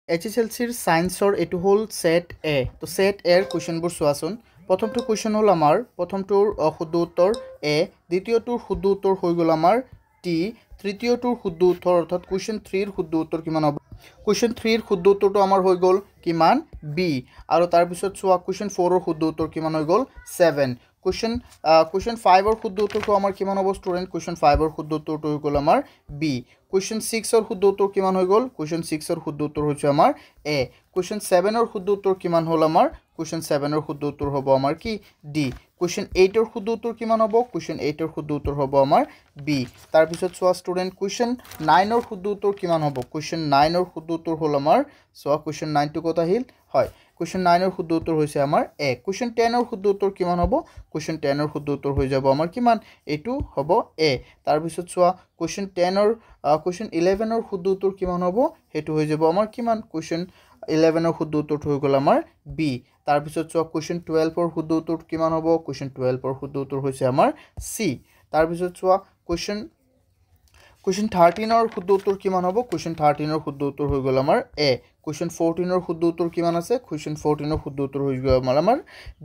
HSLCৰ সায়েন্সৰ এটো হল সেট এ তো সেট এৰ কোৱেশ্চনবোৰ চোৱাচোন প্ৰথমটো কোৱেশ্চন হল আমাৰ প্ৰথমটোৰ শুদ্ধ উত্তৰ এ দ্বিতীয়টোৰ শুদ্ধ উত্তৰ হৈ গল আমাৰ টি তৃতীয়টোৰ শুদ্ধ উত্তৰ অৰ্থাৎ কোৱেশ্চন 3 ৰ শুদ্ধ উত্তৰ কিমান হ'ব কোৱেশ্চন 3 ৰ শুদ্ধ উত্তৰটো আমাৰ হৈ গল কিমান বি আৰু তাৰ পিছত চোৱা কোৱেশ্চন 4 ৰ শুদ্ধ উত্তৰ কিমান হৈ গল 7 কোৱেশ্চন 5 ৰ শুদ্ধ উত্তৰটো আমাৰ কিমান হ'ব ষ্টুডেন্ট কোৱেশ্চন 5 ৰ শুদ্ধ উত্তৰটো হৈ গল আমাৰ বি কোৱেশ্চন 6 ৰ শুদ্ধ উত্তৰ কিমান হৈ গল কোৱেশ্চন 6 ৰ শুদ্ধ উত্তৰ হৈছে আমাৰ এ কোৱেশ্চন 7 ৰ শুদ্ধ উত্তৰ কিমান হল আমাৰ কোৱেশ্চন 7 ৰ শুদ্ধ উত্তৰ হ'ব আমাৰ কি ডি কোৱেশ্চন 8 ৰ শুদ্ধ উত্তৰ কিমান হ'ব কোৱেশ্চন 8 ৰ শুদ্ধ উত্তৰ হ'ব আমাৰ বি তাৰ পিছত চোৱা ষ্টুডেন্ট কোৱেশ্চন 9 ৰ শুদ্ধ উত্তৰ কিমান হ'ব কোৱেশ্চন 9 ৰ শুদ্ধ উত্তৰ হল আমাৰ চোৱা কোৱেশ্চন 9 টো কত আহিল হয় কোৱেশ্চন 9 ৰ শুদ্ধ উত্তৰ হৈছে আমাৰ এ কোৱেশ্চন 10 ৰ শুদ্ধ উত্তৰ কিমান হ'ব কোৱেশ্চন 10 ৰ শুদ্ধ উত্তৰ হৈ যাব আমাৰ কিমান এটো হ'ব এ তাৰ পিছত চোৱা কোৱেশ্চন 10 ৰ কোৱেশ্চন 11 ৰ শুদ্ধ উত্তৰ কিমান হ'ব হেতু হৈ যাব আমাৰ কিমান কোৱেশ্চন 11 ৰ শুদ্ধ উত্তৰটো হৈ গল আমাৰ বি তাৰ পিছত চোৱা কোৱেশ্চন 12 ৰ শুদ্ধ উত্তৰটো কিমান হ'ব কোৱেশ্চন 12 ৰ শুদ্ধ উত্তৰ হৈছে আমাৰ সি তাৰ পিছত চোৱা কোৱেশ্চন 13 ৰ শুদ্ধ উত্তৰ কিমান হ'ব কোৱেশ্চন 13 ৰ শুদ্ধ উত্তৰ হৈ গল আমাৰ এ কোৱেশ্চন 14 ৰ শুদ্ধ উত্তৰ কিমান আছে কোৱেশ্চন 14 ৰ শুদ্ধ উত্তৰ হৈ গল আমাৰ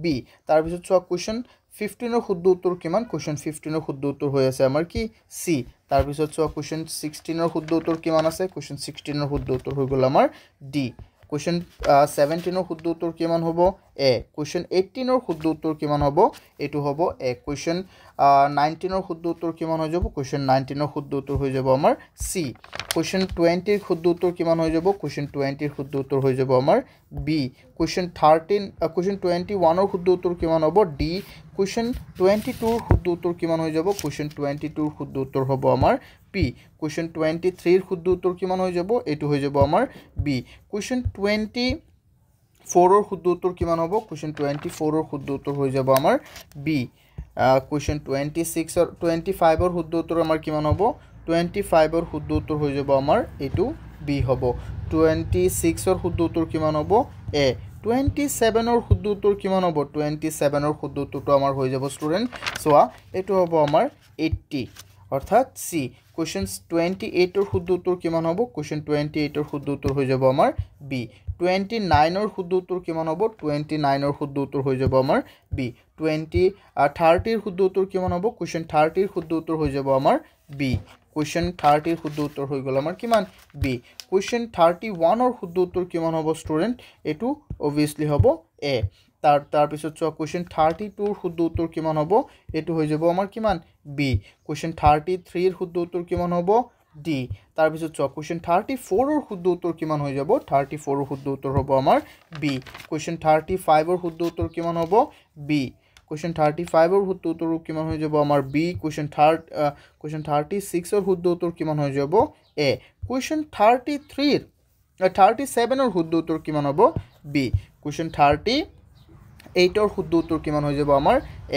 বি তাৰ পিছত চোৱা কোৱেশ্চন 15 ৰ শুদ্ধ উত্তৰ কিমান কোৱেশ্চন 15 ৰ শুদ্ধ উত্তৰ হৈ আছে আমাৰ কি সি তাৰ পিছত চোৱা কোৱেশ্চন 16 ৰ শুদ্ধ উত্তৰ কিমান আছে কোৱেশ্চন 16 ৰ শুদ্ধ উত্তৰ হৈ গল আমাৰ ডি কোৱেশ্চন 17 ৰ শুদ্ধ উত্তৰ কিমান হ'ব এ কোৱেশ্চন 18 ৰ শুদ্ধ উত্তৰ কিমান হ'ব এটো হ'ব এ কোৱেশ্চন 19 ৰ শুদ্ধ উত্তৰ কিমান হৈ যাব কোৱেশ্চন 19 ৰ শুদ্ধ উত্তৰ হৈ যাব আমাৰ সি কোৱেশ্চন 20 ৰ শুদ্ধ উত্তৰ কিমান হৈ যাব কোৱেশ্চন 20 ৰ শুদ্ধ উত্তৰ হৈ যাব আমাৰ বি কোৱেশ্চন 21 ৰ শুদ্ধ উত্তৰ কিমান হ'ব ডি কোৱেশ্চন 22 ৰ শুদ্ধ উত্তৰ কিমান হৈ যাব কোৱেশ্চন 22 ৰ শুদ্ধ উত্তৰ হ'ব আমাৰ পি কোৱেশ্চন 23 ৰ শুদ্ধ উত্তৰ কিমান হৈ যাব এটো হৈ যাব আমাৰ বি কোৱেশ্চন 24 ৰ শুদ্ধ উত্তৰ কিমান হ'ব কোৱেশ্চন 24 ৰ শুদ্ধ উত্তৰ হৈ যাব আমাৰ বি কোৱেশ্চন 25 ৰ শুদ্ধ উত্তৰ আমাৰ কিমান হ'ব 25 ৰ শুদ্ধ উত্তৰ হৈ যাব আমাৰ এটো বি হ'ব 26 ৰ শুদ্ধ উত্তৰ কিমান হ'ব এ 27 ৰ শুদ্ধ উত্তৰ কিমান হ'ব 27 ৰ শুদ্ধ উত্তৰটো আমাৰ হৈ যাব ষ্টুডেন্ট চোৱা এটো হ'ব আমাৰ 80 অৰ্থাৎ সি কোৱেশ্চন 28 ৰ শুদ্ধ উত্তৰ কিমান হ'ব কোৱেশ্চন 28 ৰ শুদ্ধ উত্তৰ হৈ যাব আমাৰ বি 29 ৰ শুদ্ধ উত্তৰ কিমান হ'ব 29 ৰ শুদ্ধ উত্তৰ হৈ যাব আমাৰ বি 30 ৰ শুদ্ধ উত্তৰ কিমান হ'ব কোৱেশ্চন 30 ৰ শুদ্ধ উত্তৰ হৈ যাব আমাৰ বি কোৱেশ্চন 30 ৰ শুদ্ধ উত্তৰ হৈ গল আমাৰ কিমান বি কোৱেশ্চন 31 ৰ শুদ্ধ উত্তৰ কিমান হ'ব ষ্টুডেন্ট এটো obviously হ'ব এ তাৰ পিছত চোৱা কোৱেশ্চন 32 ৰ শুদ্ধ উত্তৰ কিমান হ'ব এটো হৈ যাব আমাৰ কিমান বি কোৱেশ্চন 33 ৰ শুদ্ধ উত্তৰ কিমান হ'ব ডি তাৰ পিছত চোৱা কোৱেশ্চন 34 ৰ শুদ্ধ উত্তৰ কিমান হৈ যাব 34 ৰ শুদ্ধ উত্তৰ হ'ব আমাৰ বি কোৱেশ্চন 35 ৰ শুদ্ধ উত্তৰ কিমান হ'ব বি কোৱেশ্চন 35 ৰ শুদ্ধ উত্তৰ কিমান হৈ যাব আমাৰ বি কোৱেশ্চন 36 ৰ শুদ্ধ উত্তৰ কিমান হৈ যাব এ কোৱেশ্চন 37 ৰ শুদ্ধ উত্তৰ কিমান হ'ব বি কোৱেশ্চন 38 ৰ শুদ্ধ উত্তৰ কিমান হৈ যাব আমাৰ এ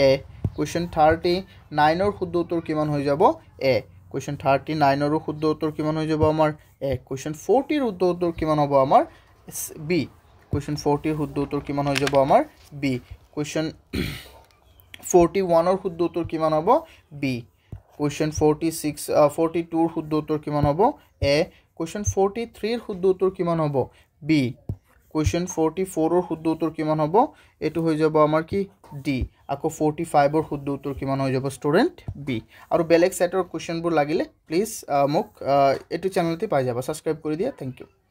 কোৱেশ্চন 39 ৰ শুদ্ধ উত্তৰ কিমান হৈ যাব এ কোৱেশ্চন 39 ৰ শুদ্ধ উত্তৰ কিমান হৈ যাব আমাৰ এ কোৱেশ্চন 40 ৰ শুদ্ধ উত্তৰ কিমান হ'ব আমাৰ বি কোৱেশ্চন 40 ৰ শুদ্ধ উত্তৰ কিমান হৈ যাব আমাৰ বি কোৱেশ্চন 41 ৰ শুদ্ধ উত্তৰ কিমান হ'ব বি কোৱেশ্চন 42 ৰ শুদ্ধ উত্তৰ কিমান হ'ব এ কোৱেশ্চন 43 ৰ শুদ্ধ উত্তৰ কিমান হ'ব বি কোৱেশ্চন 44 ৰ শুদ্ধ উত্তৰ কিমান হ'ব এটো হৈ যাব আমাৰ কি ডি আকৌ 45 ৰ শুদ্ধ উত্তৰ কিমান হৈ যাব ষ্টুডেন্ট বি আৰু বেলেগ সেটৰ কোৱেশ্চনবোৰ লাগিলে প্লিজ মোক এটো চেনেলতে পাই যাবা সাবস্ক্ৰাইব কৰি দিয়া থ্যাংক ইউ